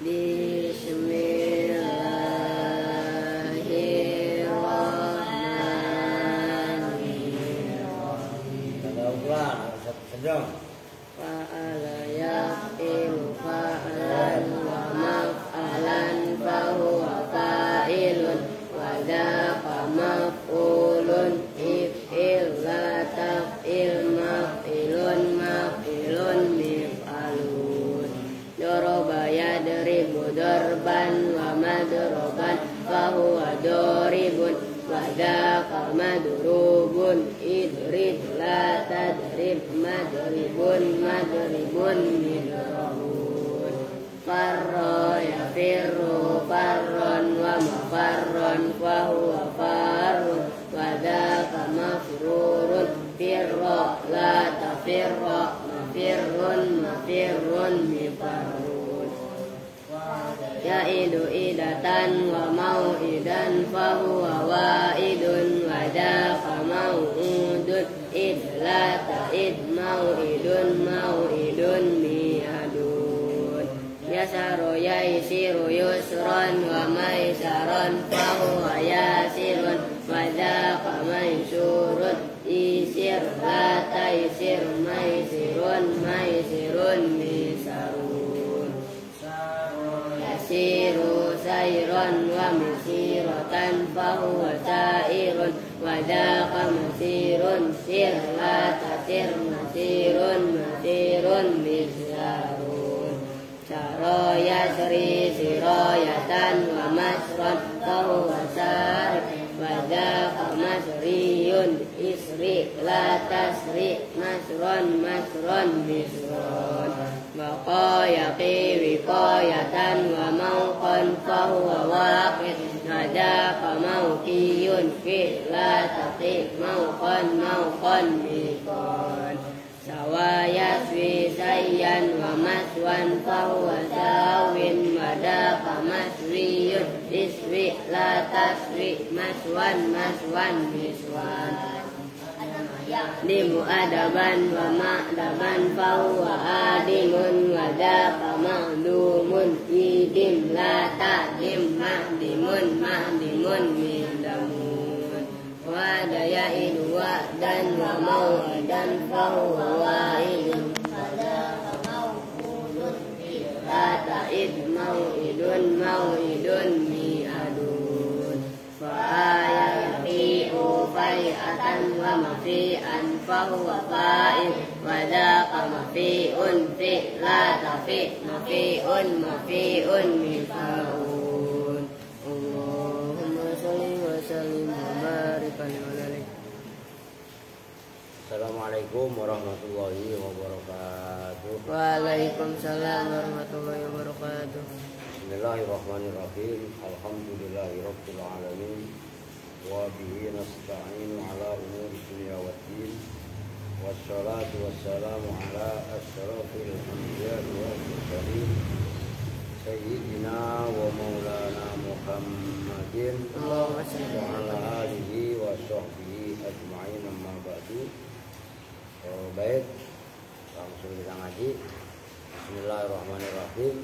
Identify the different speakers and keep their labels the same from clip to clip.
Speaker 1: Bismillahirrahmanirrahim. Sedang.
Speaker 2: Fa'ala yaf'ilu fa'lan wa maf'alan fahuwa fa'ilun wa dzaqa maf'ulun if'il la taf'il maf'ilun maf'ilun mif'alun. Daraba yadribu darban wa madroban fahuwa daribun wa dzaqa madrubun idrib la tadrib madribun madribun midrabun. Farra yafirru farron wa mafarron fahuwa farrun wa dzaqa mafrurun firra la tafirra mafirrun mafirrun mifarrun. Ya'idu idatan wa mau'idan fahuwa wa'idun wa dzaqa mau'udun id la ta'id mau'idun mau'idun mi'adun. Yasaru yaisiru yusran wa maisaron fahuwa yasirun wa dzaqa maisurun isir la taisir maisirun maisirun misarun. Yasiru sayron wa misiratan fahuwa sairun wa dzaqa masirun sir la tasir masirun masirun misarun. Sara yasri sirayatan wa masran fahuwa sarif wa dzaqa masriyun isri la tasri masron masron misron. Baqa yaqi wiqayatan wa mauqan fahuwa waqid wa dzaqa mauqiyun fi la taqi mauqan mauqan miqan. Sawa yaswi sayyan wa maswan fahuwa sawin wa dzaqa maswiyun iswi la taswi maswan maswan miswan. Dimu adaban wa ma'daban fahuwa adimun wa dzaqa ma'dumun idim la ta'dim ma'dimun ma'dimun midamun. Wa daya'idu wa'dan wa mau'idan fahuwa wa'idun wa dzaqa mau'udun la ta'id mau'idun mau'idun mi'adun. Fa'aya yaqi'u fai'atan wa mafi'an fahuwa fa'il wa dzaqa mafi'un fi la tafi mafi'un mafi'un mifa'un. Allahumma shalli wa sallim wa barik alaihi.
Speaker 1: Assalamualaikum warahmatullahi wabarakatuh.
Speaker 2: Waalaikumsalam warahmatullahi wabarakatuh.
Speaker 1: Bismillahirrahmanirrahim. Alhamdulillahirabbil alamin. Wa bihi nasta'inu ala umuri dunya waddin. Wassalatu wassalamu ala asyrafil anbiya'i wal mursalin sayyidina wa maulana Muhammadin wa ala alihi wa sahbihi ajma'in, amma ba'du. Baik, langsung kita ngaji. Bismillahirrahmanirrahim.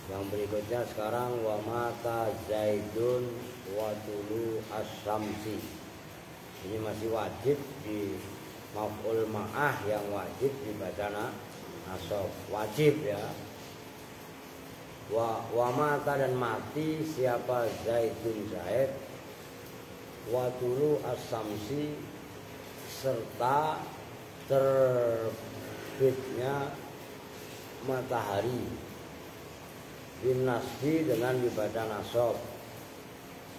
Speaker 1: Yang berikutnya sekarang wa mata zaidun wa tulu as-samsi. Ini masih wajib di maf'ul ma'ah yang wajib dibaca nasab, wajib ya. Wa mata dan mati siapa zaidun zaid, wa tulu as-samsi serta terbitnya matahari. Bin nasbi dengan dibaca nasab.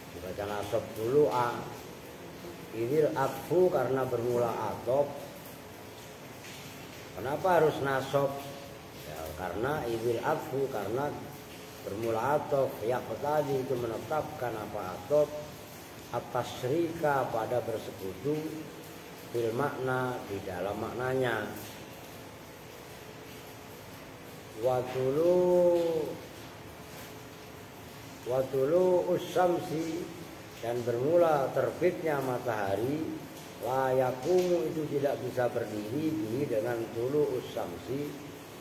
Speaker 1: Dibaca nasab dulu a. Ini atfu karena bermula atop. Kenapa harus nasab? Ya, karena idil atfu karena bermula atop. Yang tadi itu menetapkan apa atop atas syirika pada bersekutu bil makna di dalam maknanya. Watulu usyamsi dan bermula terbitnya matahari, la yakumu itu tidak bisa berdiri dengan tulu usyamsi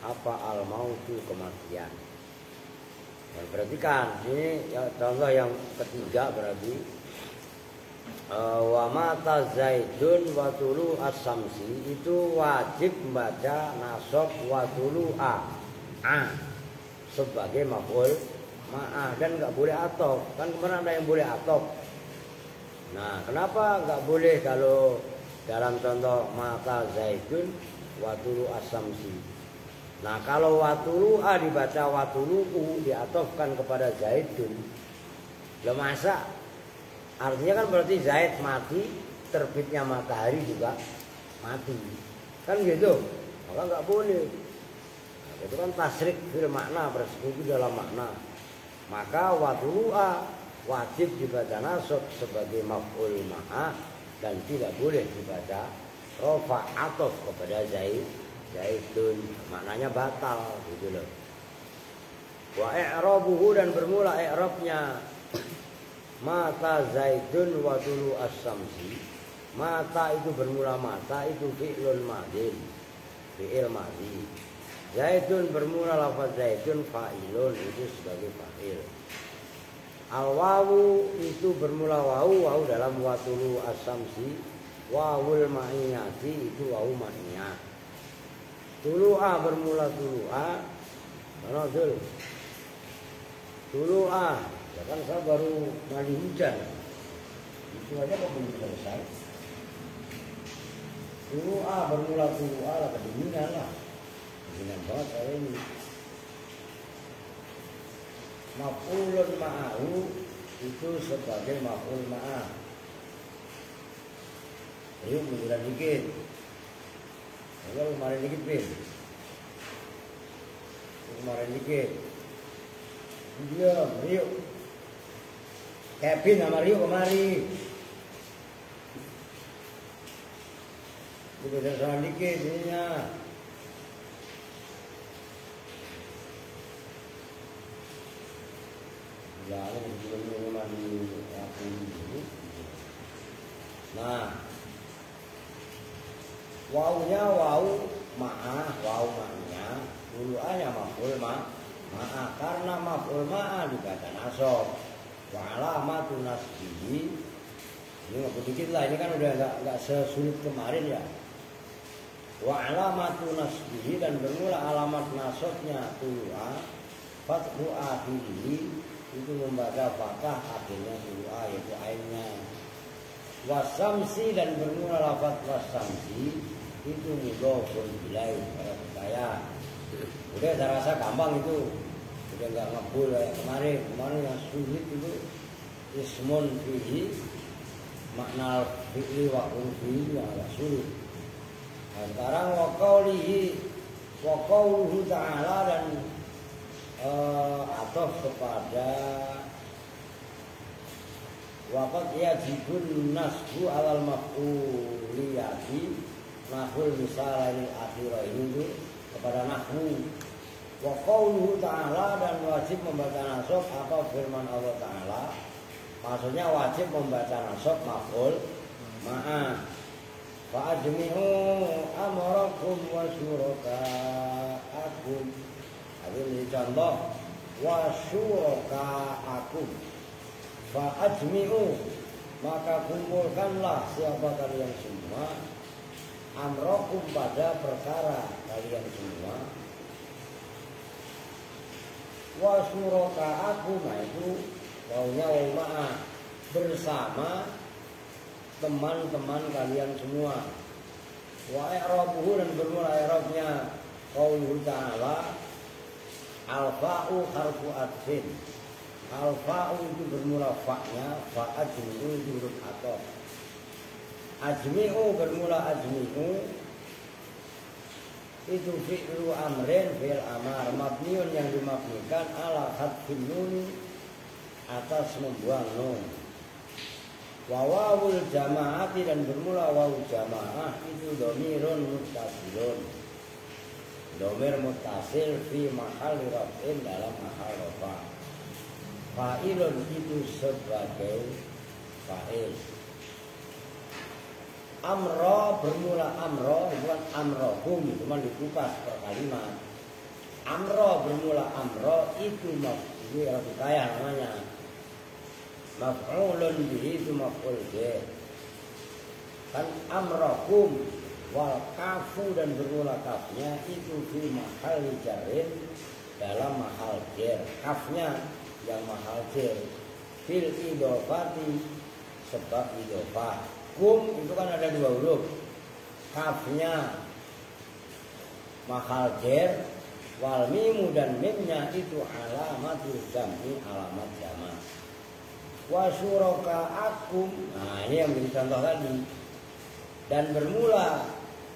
Speaker 1: apa al mautu kematian. Dan perhatikan ini ya, contoh yang ketiga berarti wa mata Zaidun wa tulu as-samsi itu wajib membaca nasab wa tulu a sebagai maf'ul ma'ah dan nggak boleh atof. Kan kemarin ada yang boleh atof. Nah, kenapa nggak boleh kalau dalam contoh mata Zaidun wa tulu as-samsi? Nah, kalau wa tulu a dibaca wa tulu u diatofkan kepada Zaidun. Lah masa artinya kan berarti Zaid mati, terbitnya matahari juga mati. Kan gitu. Maka nggak boleh. Nah, itu kan tasrik fil makna, bersekutu dalam makna. Maka wadulu'a wajib dibaca nasab sebagai maf'ul ma'ah dan tidak boleh dibaca rofa atof kepada Zaidun. Maknanya batal gitu loh. Wa i'rabuhu dan bermula i'rabnya mata Zaidun wa tulu as-samsi. Mata itu bermula mata itu fi'lun madin, fi'il madhi. Zaidun bermula lafaz Zaidun fa'ilun itu sebagai fa'il. Al-wawu itu bermula wawu dalam wa tulu as-samsi. Wawul ma'iyati itu wawu ma'iyah. Tulu'a bermula tulu'a. Mana dul? Tulu'a. Ya kan saya baru mandi hujan. Itu aja kok belum selesai. Bermula lah kedinginan lah. Kedinginan banget saya ini. Maf'ulun ma'ahu itu sebagai maf'ul ma'ah. Ayo munduran dikit. Ayo kemarin dikit bin. Kemarin dikit. Iya, yuk. Kevin sama Rio kemari. Udah salah dikit ininya. Jangan sebelum mandi aku dulu. Nah, wawunya wawu ma'ah, wawu ma'nya. Duluannya maf'ul ma'ah karena maf'ul ma'ah dibaca nasab. Wa alamatu nasbihi ini ngaku dikit lah, ini kan udah nggak sesulit kemarin ya. Wa alamatu nasbihi dan bermula alamat nasabnya tulu'a fathu akhiri itu membaca fathah akhirnya tulu'a yaitu ainnya. Wasamsi dan bermula lafaz wasamsi itu mudhofun ilaih pada percaya. Udah saya rasa gampang itu. Udah nggak ngebul kayak kemarin yang sulit itu ismun fihi makna fi'li wa fihi yang agak sulit. Nah, sekarang wa qawluhu ta'ala dan atof kepada waqad yajibun nasbu alal maf'uliyati nahul misalai akhirah ini kepada nahwu. Wa qauluhu ta'ala dan wajib membaca nasab apa firman Allah Ta'ala. Maksudnya wajib membaca nasab maf'ul ma'ah. Fa ajmi'u amrakum wa syuraka'akum. Ini contoh wa syuraka'akum. Fa ajmi'u maka kumpulkanlah siapa kalian semua amrakum pada perkara kalian semua. Wa syuraka'akum itu wawunya wawu ma'ah bersama teman-teman kalian semua. Wa i'rabuhu dan bermula i'rabnya qauluhu ta'ala al-fa'u harfu atfin. Al-fa'u itu bermula fa'nya, fa'ajmi'u itu huruf ataf. Ajmi'u bermula ajmi'u itu fi'lu amrin fi'il amar mabniun yang dimabnikan ala hadfin nun atas membuang nun. Wa wawul jama'ati dan bermula wawu jamaah itu dhamirun muttasilun. Dhamir muttasil fi mahal raf'in dalam mahal rafa'. Fa'ilun itu sebagai fa'il. Amro bermula amro bukan amrohum, cuma dikupas per kalimat. Amro bermula amro itu Itu al-hikayah namanya. Maf'ulun bihi itu maf'ul bih. Kan amrakum wal kafu dan bermula kafnya itu fi mahal jarin dalam mahal jar. Kafnya yang mahal jar. Fil idofati sebab idofah. Kum itu kan ada dua huruf. Kafnya mahal jar, wal mimu dan mimnya itu alamatul jam'i, alamat jamak. Wa syurakaakum, nah ini yang menjadi contoh tadi. Dan bermula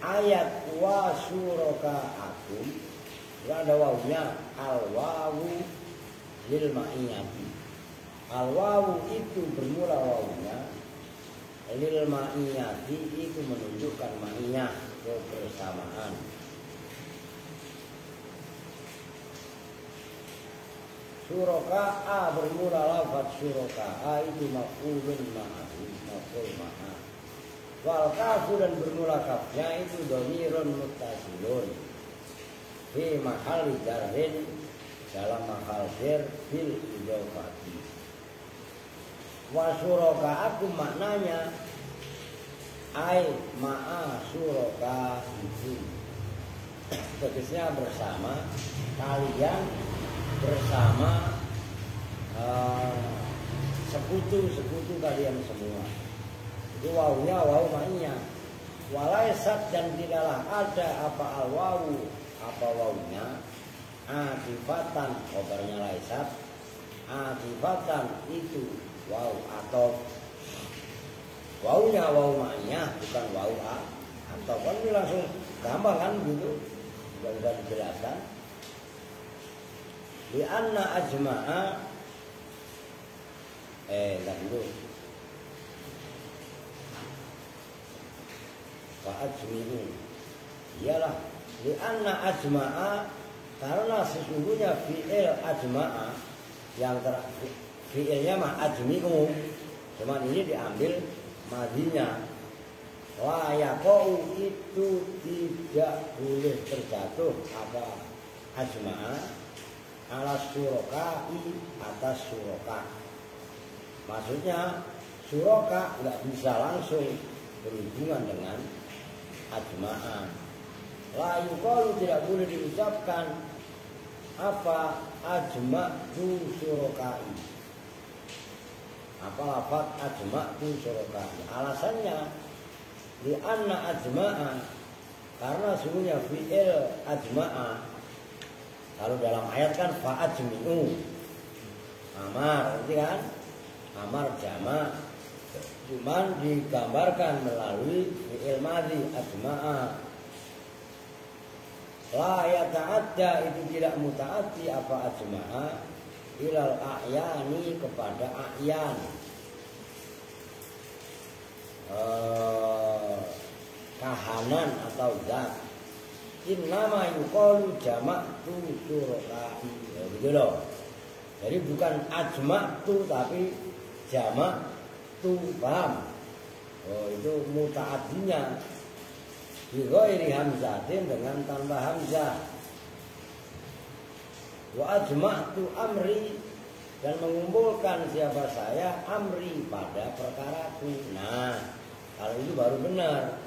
Speaker 1: ayat wa syurakaakum itu ada wawunya, al wawu lil ma'iyati. Al wawu itu bermula wawunya lil ma'iyati, itu menunjukkan ma'iyah, kebersamaan. Syuraka'a bermula lafaz syuraka'a itu maf'ulun ma'ahu, maf'ul ma'a. Wal kafu dan bermula kafnya itu dhamirun muttasilun fi mahal jarrin dalam mahal jar bil idofati. Wa syuraka'akum maknanya ai ma'a syuraka itu, tegasnya bersama kalian, bersama sekutu kalian semua. Itu wawunya wawu ma'iyah. Walaisat dan tidaklah ada apa al wawu, apa wawunya akifatan, khobarnya laisat. Akifatan itu wawu atau wawunya wawu ma'iyah, bukan wawu atau kan ini langsung gampang kan gitu, tidak bisa dijelaskan. Di anna ajma'a dulu wa ajmi'u, iyalah di anna ajma'a, karena sesungguhnya fi'il ajma'a yang fi'ilnya mah ajmi'u, cuman ini diambil madinya. La yaqau itu tidak boleh terjatuh apa ajma'a ala syuraka'i, atas syuraka. Maksudnya syuraka nggak bisa langsung berhubungan dengan ajma'a. La yuqalu tidak boleh diucapkan apa ajma'tu syuraka'i, apa lafaz ajma'tu syuraka'i. Alasannya li anna ajma'a, karena sungguhnya fi'il ajma'a kalau dalam ayat kan fa'ajmi'u, amar, itu kan amar jama', cuman digambarkan melalui fi'il madhi ajma'a. La yata'adda itu tidak muta'addi apa ajma'a ilal a'yani, kepada a'yan, kahanan atau zat. Innama yuqalu jama'tu syuraka'i, gitu loh. Jadi bukan ajma'tu tapi jama'tu, paham? Oh, itu muta'addinya bi ghairi hamzatin, dengan tanpa hamzah. Wa ajma'tu amri, dan mengumpulkan siapa saya amri pada perkaraku. Nah, kalau itu baru benar.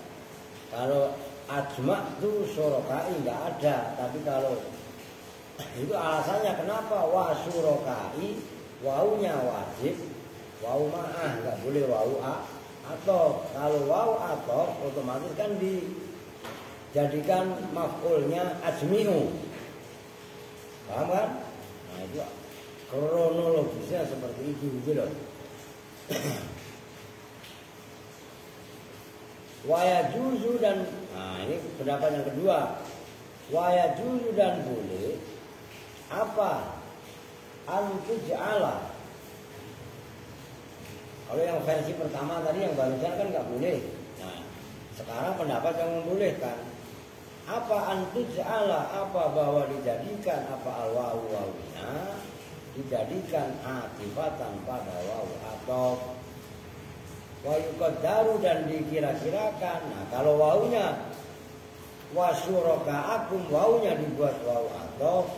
Speaker 1: Kalau ajma'tu syuraka'i nggak ada, tapi kalau itu alasannya kenapa wa syuraka'i, wawunya wajib, wawu ma'ah, nggak boleh wawu atau. Kalau wawu atau otomatis kan dijadikan maf'ulnya ajmi'u, paham kan? Nah itu kronologisnya seperti itu gitu loh. Waya juzu, dan nah ini pendapat yang kedua. Waya juzu, dan boleh apa antuj'ala. Kalau yang versi pertama tadi yang barusan kan nggak boleh. Nah sekarang pendapat yang membolehkan apa antuj'ala, apa bahwa dijadikan apa al-wawu wawunya dijadikan atifatan pada wawu atau wa yuqaddaru, dan dikira-kirakan. Nah kalau wawunya wa syuraka'akum, wawunya dibuat wawu atau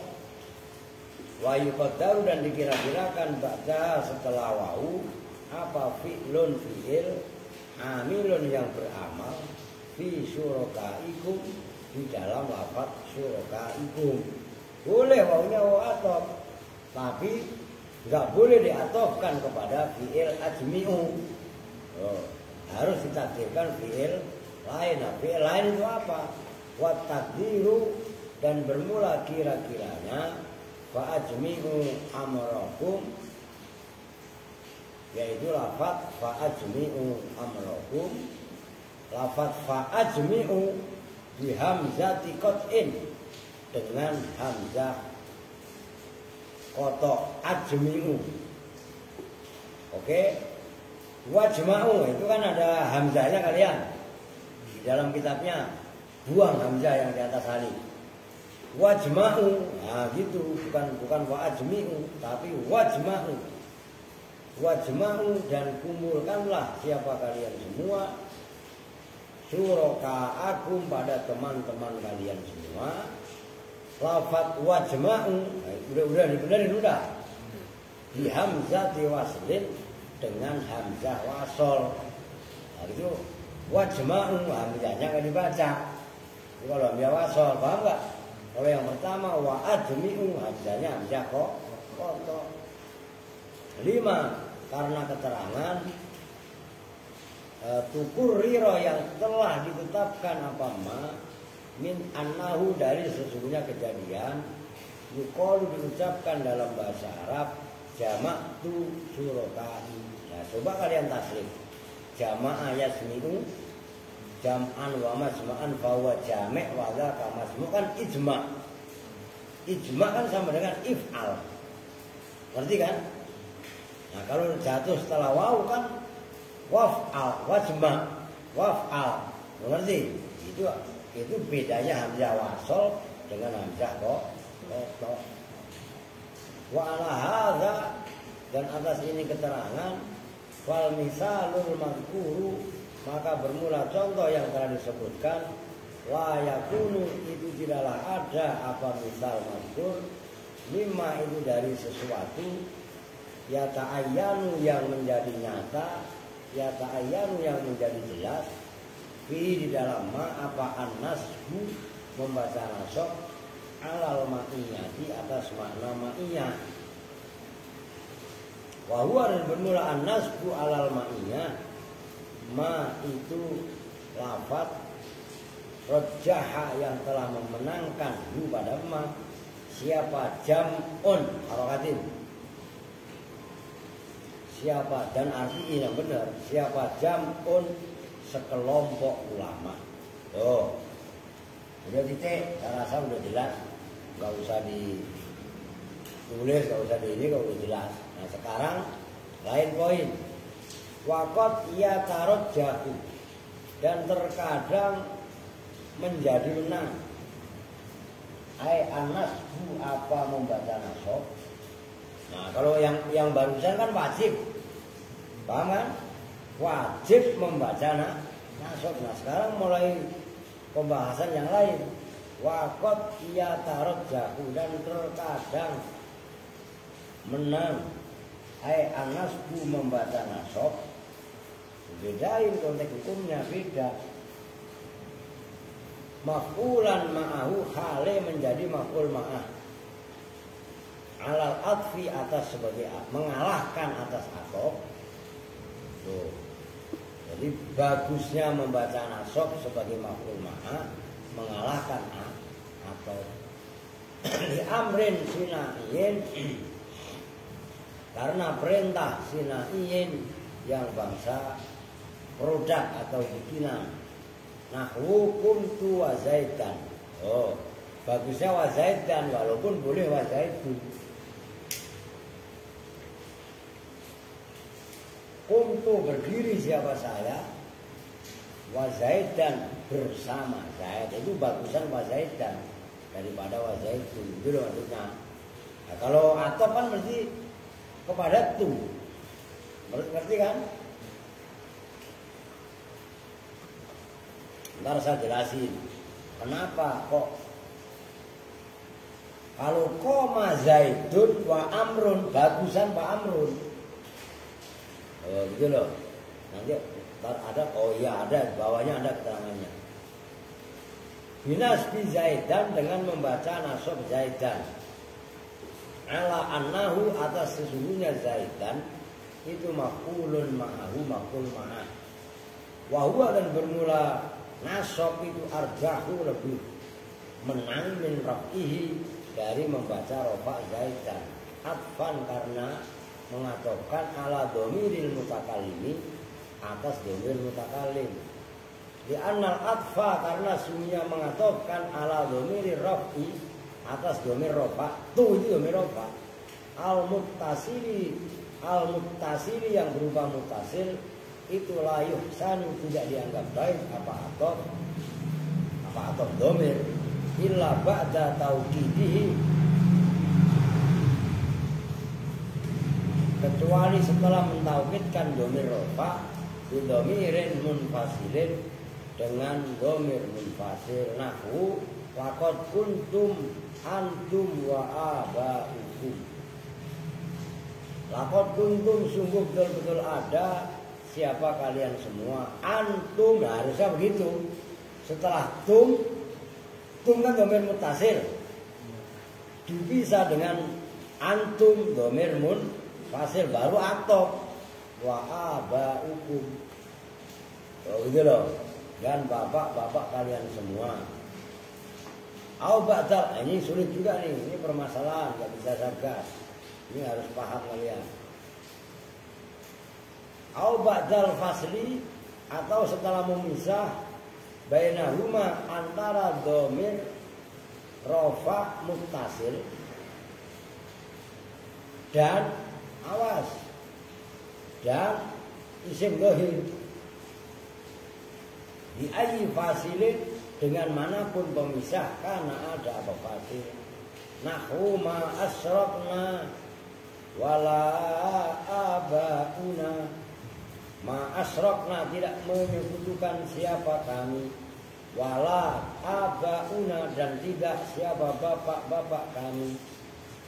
Speaker 1: Wa yuqaddaru dan dikira-kirakan baca setelah wau apa fi'lun fi'il amilun yang beramal fi syurakaikum di dalam lafaz syurakaikum. Boleh waunya wau atop, tapi nggak boleh diatofkan kepada fi'il ajmi'u. Harus ditakdirkan fi'il lain. Nah, fi'il lain itu apa? Wa takdiru dan bermula kira-kiranya fa ajmi'u amrakum, yaitu lafaz fa ajmi'u amrakum. Lafaz fa ajmi'u bi hamzati qat'in dengan hamzah kotok ajmi'u. Oke. Wajma'u itu kan ada hamzahnya kalian. Di dalam kitabnya buang hamzah yang di atas alif. Wajma'u, nah gitu, bukan wajmi'u, tapi wajma'u. Wajma'u dan kumpulkanlah siapa kalian semua syurakaakum pada teman-teman kalian semua. Lafaz wajma'u, udah dibenerin udah. Di hamzati waslin dengan hamzah wasol. Nah itu wajma'u, hamzahnya nggak dibaca. Itu kalau hamzah wasol, paham nggak? Kalau yang pertama wa ajmi'u, hamzahnya hamzah kotok. 5. Karena keterangan tukur riro yang telah ditetapkan apa ma min annahu dari sesungguhnya kejadian yuqalu diucapkan dalam bahasa Arab jamak tu syurakai. Nah, coba kalian tasrif. Jama'a yasmi'u jam'an wa masma'an fahuwa jami' wa dzaka masmu' kan ijma'. Ijma' kan sama dengan if'al. Ngerti kan? Nah, kalau jatuh setelah waw kan waf'al, wajma', waf'al. Ngerti? Itu bedanya hamzah wasol dengan hamzah kotok. Wa ala hadza dan atas ini keterangan wal misalul mazkuru maka bermula contoh yang telah disebutkan la yakunu itu tidaklah ada apa misal mazkur lima itu dari sesuatu ya ta'ayyanu yang menjadi nyata ya ta'ayyanu yang menjadi jelas di dalam ma apa an-nasbu membaca nasab alal ma'iyah di atas makna ma'iyah. Wa huwa dan bermula an-nasbu alal ma'iyah ma itu lafaz rajjaha yang telah memenangkan hu pada ma siapa jam'un harakatin siapa dan arti yang benar siapa jam'un sekelompok ulama. Tuh udah titik, saya rasa udah jelas, nggak usah ditulis, nggak usah di ini, kalau udah jelas. Nah sekarang lain poin. Wakot ia tarot jahu dan terkadang menjadi menang. Ai anasbu apa membaca nasab. Nah kalau yang barusan kan wajib, paham kan? Wajib membaca nasab. Nah sekarang mulai pembahasan yang lain. Wakot ia tarot jahu dan terkadang menang. Ai anasbu membaca nasab. Bedain konteks hukumnya beda. Maf'ulan ma'ahu hale menjadi maf'ul ma'ah. Alal atfi atas sebagai mengalahkan atas atop. Tuh. Jadi bagusnya membaca nasab sebagai maf'ul ma'ah mengalahkan atop. Di amrin sinaiyin karena perintah sinaiyin yang bangsa produk atau bikinan. Nahwu kuntu wa zaidan. Oh, bagusnya wa zaidan walaupun boleh wa zaidun. Kuntu berdiri siapa saya, wa zaidan bersama Zaid. Itu bagusan wa zaidan daripada wa zaidun. Itu loh maksudnya. Nah, kalau atop kan mesti kepada tu. Ngerti kan? Ntar saya jelasin kenapa kok Kalau koma Zaidun wa Amrun, bagusan Pak Amrun. Oh, gitu loh. Nanti ada, oh iya ada, bawahnya ada keterangannya. Binasbi Zaidan dengan membaca nasab Zaidan. Ala annahu atas sesungguhnya Zaidan itu maf'ulun ma'ahu maf'ul ma'ah. Wa huwa dan bermula nasab itu arjahu lebih menang min raf'ihi dari membaca rofa Zaidan. Atfan karena mengatofkan ala domiril mutakallimi atas domir mutakallim. Di annal atfa karena sungguhnya mengatofkan ala domiril raf'i atas domir rofa. Tuh itu domir rofa. Al muttasili yang berupa mutasil itu la yuhsanu tidak dianggap baik apa atof domir illa ba'da tauqidihi, kecuali setelah mentaukidkan domir rofa bidomirin munfasilin dengan domir munfasil. Nahwu laqad kuntum antum wa aba'ukum. Laqad kuntum sungguh betul-betul ada siapa kalian semua. Antum, nah harusnya begitu. Setelah tum kan domir mutasil, dipisah dengan antum domir munfasil, baru atof wa aba'ukum. Oh gitu loh. Dan bapak-bapak kalian semua. Au ba'dal, ini sulit juga nih, ini permasalahan, nggak bisa sarkas. Ini harus paham kalian. Au ba'dal fasli, atau setelah memisah bainahuma antara domir rofa muttasil dan awas dan isim dohir. Di ayyi fasilin, dengan manapun pemisah karena ada apa fasil. Nahwu ma asrafna wala abauna. Ma asrafna tidak menyekutukan siapa kami, wala abauna dan tidak siapa bapak-bapak kami.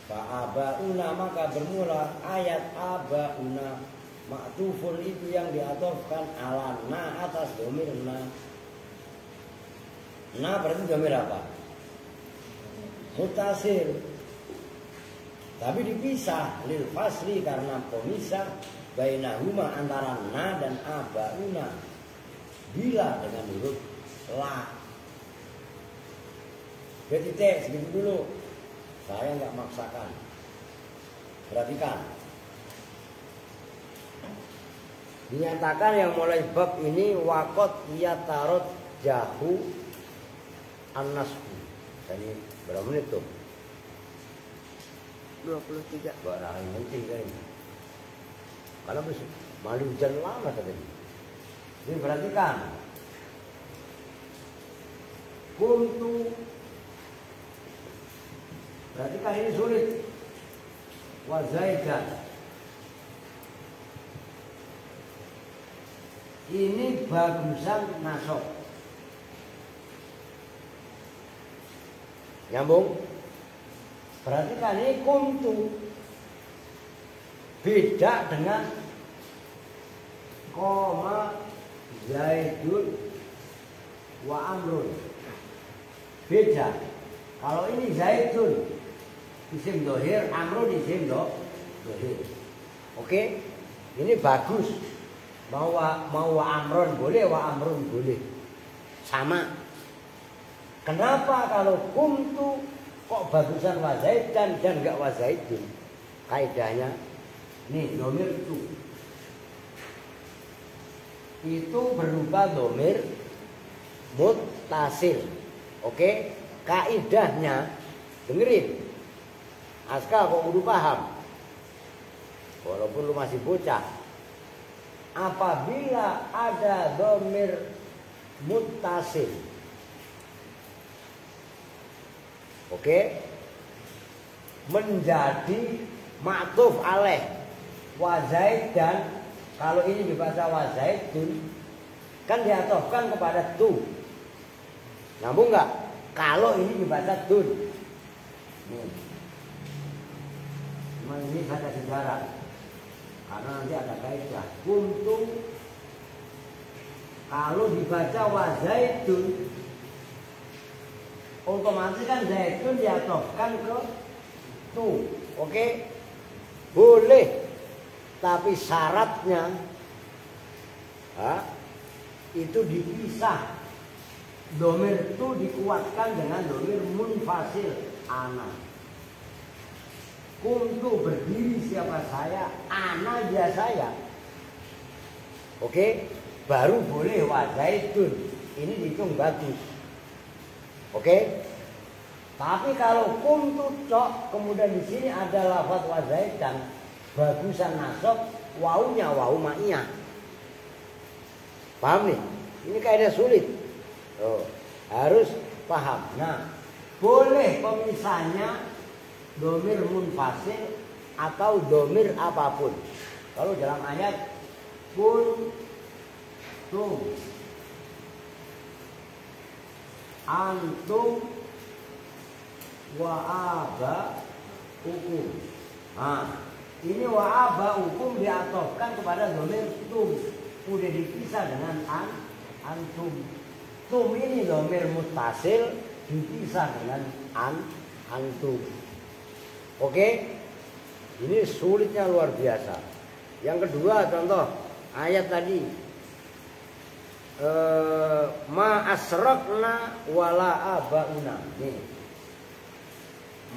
Speaker 1: Fa abauna maka bermula ayat abauna ma'tufun itu yang diatofkan ala na atas domir na. Na berarti domir apa? Mutasil. Tapi dipisah lil fasli karena pemisah bainahuma antara na dan abauna bila dengan huruf la. Jadi segitu dulu. Saya nggak maksakan. Perhatikan. Dinyatakan yang mulai bab ini wakot yatarot jahu an-nasbu. Jadi berapa menit tuh?
Speaker 2: 23.
Speaker 1: Barang penting kan ini. Karena malu hujan lama tadi. Ini perhatikan. Kuntu. Perhatikan ini sulit. Wa Zaidan. Ini bagusan nasab. Nyambung? Perhatikan ini kuntu. Beda dengan koma Zaidun wa Amrun. Beda. Kalau ini Zaidun isim dohir, Amrun isim dohir. Oke? Ini bagus. Mau wa Amrun boleh, wa Amrun boleh. Sama. Kenapa kalau kuntu kok bagusan wa Zaidan dan enggak wa Zaidun? Kaidahnya nih domir itu berupa domir muttasil. Oke? Kaidahnya dengerin. Aska kok udah paham. Walaupun lu masih bocah. Apabila ada domir muttasil, oke, menjadi ma'tuf alaih wa Zaidan. Kalau ini dibaca wa Zaidun kan diatofkan kepada tu. Nyambung enggak? Kalau ini dibaca dun. Cuman ini kata sejarah. Karena nanti ada kaidah. Kuntu kalau dibaca wazaitun, otomatis kan zaitun diatofkan ke tu. Oke? Boleh. Tapi syaratnya itu dipisah. Domir itu dikuatkan dengan domir munfasil ana. Kuntu berdiri siapa saya, ana dia saya. Oke, baru boleh wazaitun. Ini dihitung bagus. Oke. Tapi kalau kuntu cok, kemudian di sini ada lafaz wazaitan, bagusan nasab, waunya wau ma'iyah. Paham nih? Ini kaidah sulit. Harus paham. Nah, boleh pemisahnya domir munfasil atau domir apapun. Kalau dalam ayat kuntum antum wa aba hukum. Nah, ini wa aba hukum diatofkan kepada domir tum. Udah dipisah dengan antum. Tum ini domir muttasil dipisah dengan antum. Oke? Ini sulitnya luar biasa. Yang kedua contoh ayat tadi. Ma asrakna wala abauna. Nih.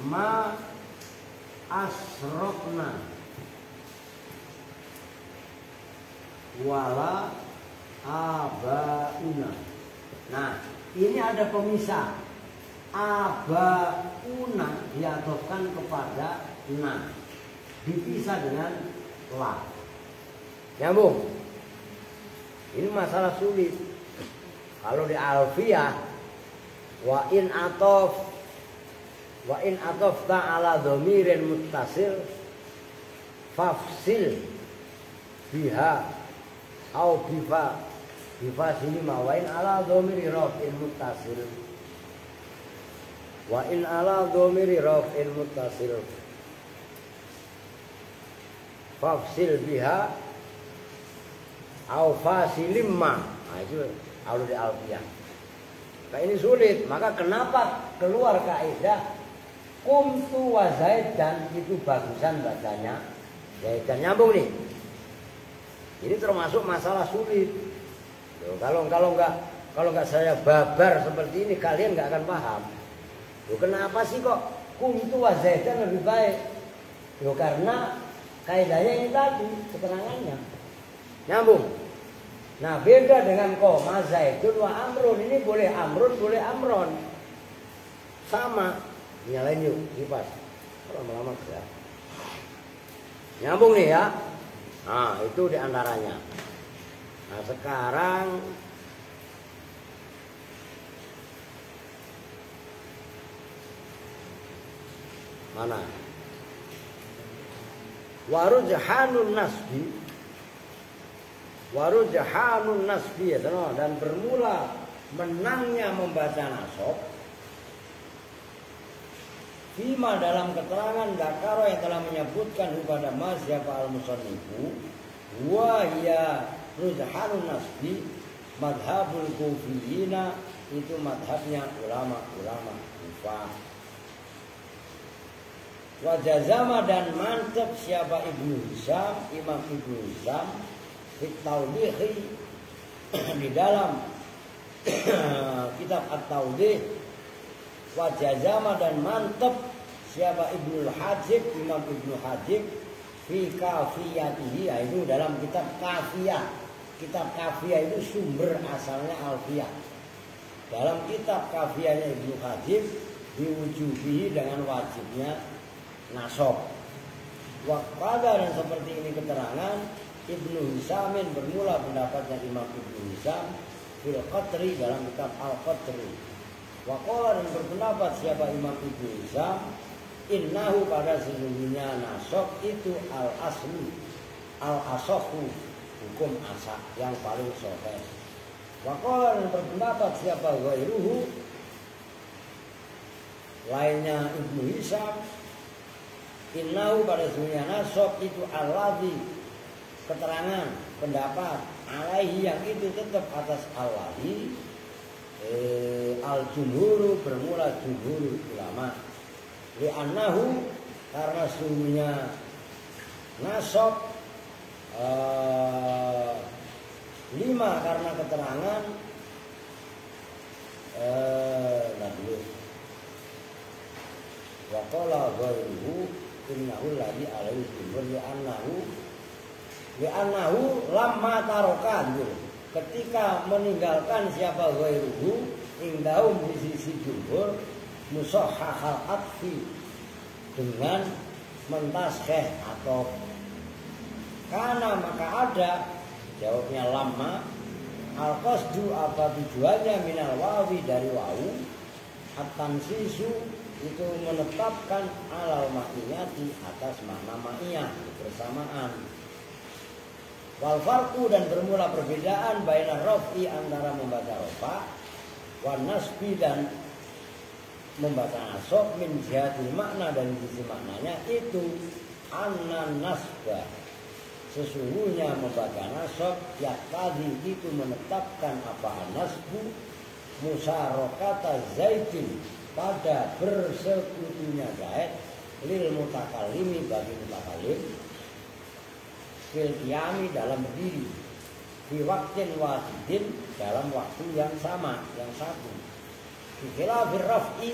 Speaker 1: Ma asrakna wala abauna. Nah, ini ada pemisah. Abauna diatofkan kepada na, dipisah dengan la. Nyambung. Ini masalah sulit. Kalau di alfiyah wa in atof ta'ala dhamirin muttasil fafsil biha au bifa sini mawain ala dhamiri raf'in muttasil wa in ala dhamiri raf'in muttasil fafsil biha au fasilim ma. Nah itu kalau di alfiyah. Nah ini sulit. Maka kenapa keluar kaidah kumtu wa zaidan itu bagusan bacanya zaidan. Nyambung nih. Ini termasuk masalah sulit. Loh, kalau nggak saya babar seperti ini kalian nggak akan paham. Loh, kenapa sih kok kumtu wa zaidan lebih baik? Loh, karena kaidahnya ini tadi keterangannya. Nyambung. Nah beda dengan koma zaidun wa amrun. Ini boleh amrun, boleh amron. Sama. Nyalain yuk, kipas. Lama-lama ya. Nyambung nih ya. Nah itu diantaranya. Nah sekarang mana? Warujhanun nasbi ya, dan bermula menangnya membaca nasab fima dalam keterangan dakaro yang telah menyebutkan kepada mas siapa al-musannifu wa ya rujhanun nasbi madhabul kufiyina, itu madhabnya ulama-ulama Kufah. Wa jazama dan mantap siapa Ibnu Hisham, Imam Ibnu Hisham At-Tawdih di dalam kitab At-Tawdih. Wa jazama dan mantap siapa Ibnu Hajib, Imam Ibnu Hajib fi kafiyatihi, itu dalam kitab kafiyah. Kitab kafiyah itu sumber asalnya alfiyah. Dalam kitab kafiyahnya Ibnu Hajib diwujubihi dengan wajibnya nasab. Waqada dan seperti ini keterangan Ibnu Hisamin bermula pendapatnya Imam Ibnu Hisam fil Qatri dalam kitab Al-Qatri. Waqala dan berpendapat siapa Imam Ibnu Hisam innahu pada sesungguhnya nasab itu al-aslu al-asahu, hukum asah yang paling sahih. Waqala dan berpendapat siapa ghairuhu lainnya Ibnu Hisham, innahu pada sesungguhnya nasab itu alladhi keterangan pendapat alaihi yang itu tetap atas alladhi al-jumhuru bermula jumhur ulama li'annahu karena sesungguhnya nasab 5 karena keterangan lalu wa qala ghairuhu innahu alladhi alaihi jumhur li'annahu lamma tarokan ketika meninggalkan siapa ghairuhu indahum di sisi jumhur musahhahal atfi dengan mentaskeh atau karena maka ada jawabnya lama al-qasdu apa tujuannya minal wawi dari wawu at-tansisu itu menetapkan alal ma'iyati atas makna ma'iyah bersamaan wal farqu dan bermula perbedaan bainar raf'i antara membaca rafa wan nasbi dan membaca nasab min jihatil makna dan sisi maknanya itu annan nasba sesungguhnya membaca nasab ya tadi itu menetapkan apa nasbu musyarakata zaidin pada bersekutunya zaid lil mutakallimi bagi mutakallim fil qiyami dalam berdiri fi waqtin wahidin dalam waktu yang sama yang satu fi khilafir raf'i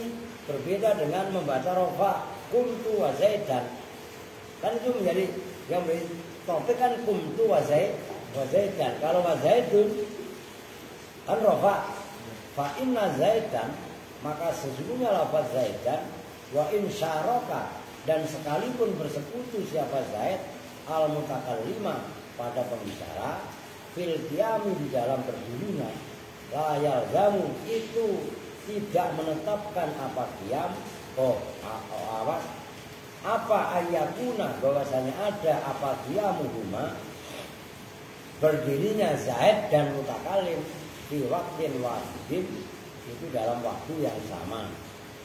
Speaker 1: berbeda dengan membaca rafa kuntu wa zaidan kan itu menjadi yang topik kan kumtu wa zaidan. Kalau wa zaidun kan rafa. Fa inna zaidan maka sesungguhnya lafaz zaidan wa in syaraka dan sekalipun bersekutu siapa zaid al mutakallima pada pembicara fil qiyami di dalam berdirinya la yalzamu itu tidak menetapkan apa qiyam awas apa ayakuna bahwasanya ada apa qiyamuhuma berdirinya zaid dan mutakalim di waktin wahidin itu dalam waktu yang sama.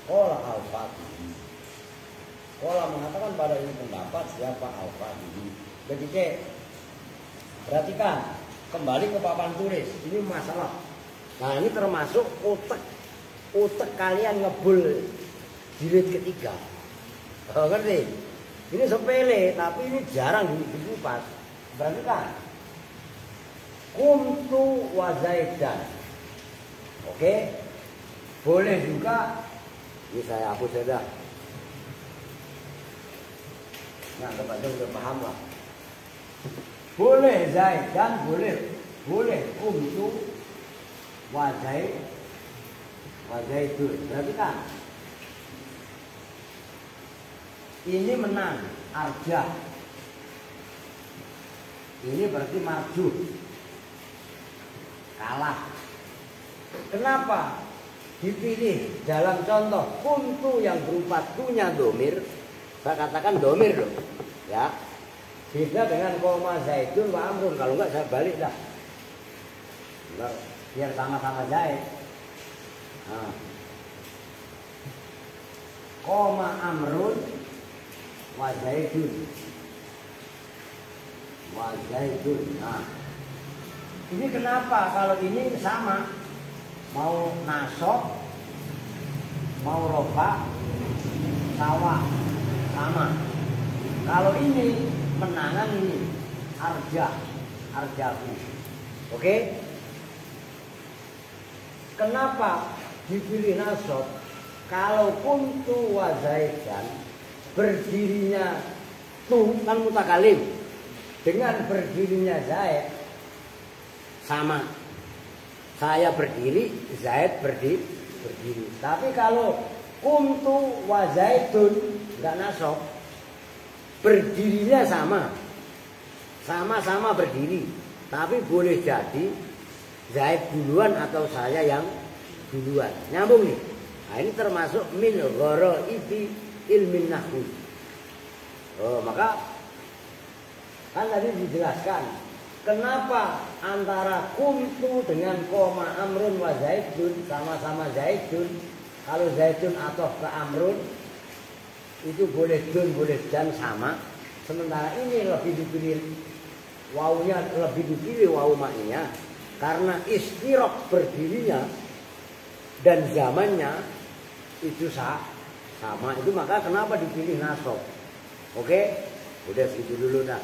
Speaker 1: Qala al-Fatihi. Qala mengatakan pada ini pendapat siapa al-Fatihi. Jadi perhatikan kembali ke papan tulis ini masalah. Nah ini termasuk utek kalian ngebul jilid ketiga. Oh, ngerti? Ini sepele, tapi ini jarang dikupas. Berarti kan? Kumtu wa zaidan. Oke? Boleh juga. Ini saya hapus saja. Nah, kepada udah paham lah. Boleh zaidan, boleh. Boleh kumtu wa zaidun. Berarti kan? Ini menang, arjah. Ini berarti maju. Kalah. Kenapa? Dipilih dalam contoh kuntu yang berupa tunya domir. Saya katakan domir loh. Ya. Beda dengan koma zaidun wa amrun. Kalau enggak saya balik dah. Biar sama-sama zaid. Nah. Koma amrun wa zaidun. Nah, ini kenapa? Kalau ini sama, mau nasab, mau rofa, sawah, sama. Kalau ini menangan ini arjahu. Oke? Kenapa dipilih nasab? Kalau kuntu wa zaidan berdirinya tu kan mutakalim dengan berdirinya zaid sama. Saya berdiri, zaid berdiri. Tapi kalau kumtu wa zaidun enggak nasab, berdirinya sama. Sama-sama berdiri, tapi boleh jadi zaid duluan atau saya yang duluan. Nyambung nih. Nah, ini termasuk min ghara'ibi ilmin nahwu. Oh, maka kan tadi dijelaskan kenapa antara kumtu dengan koma amrun wa zaidun sama-sama zaidun Kalau zaitun atau ke amrun itu boleh dun boleh dan sama. Sementara ini lebih dipilih wawunya lebih dipilih wawu maknya karena istirok berdirinya dan zamannya itu sama itu maka kenapa dipilih nasab. Oke, udah segitu dulu nah.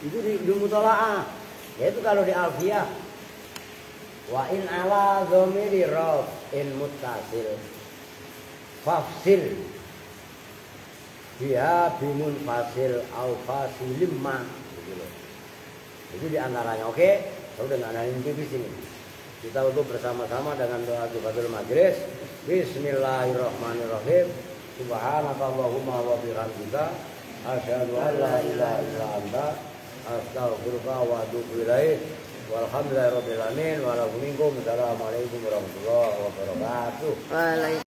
Speaker 1: Itu di mutola'ah. Yaitu kalau di alfiyah wa in ala dhamiri raf in muttasil fafsil dia bimun fasil au fasilim ma gitu loh. Itu diantaranya. Oke, saya udah nggak nanya di sini. Kita untuk bersama-sama dengan doa Qiyatul Majlis. Bismillahirrahmanirrahim. Subhanakallahumma wa bihamdika asyhadu an la ilaha illa anta astaghfiruka wa atubu ilaik. Walhamdulillahirabbil alamin wa lakum minkum. Assalamualaikum warahmatullahi wabarakatuh.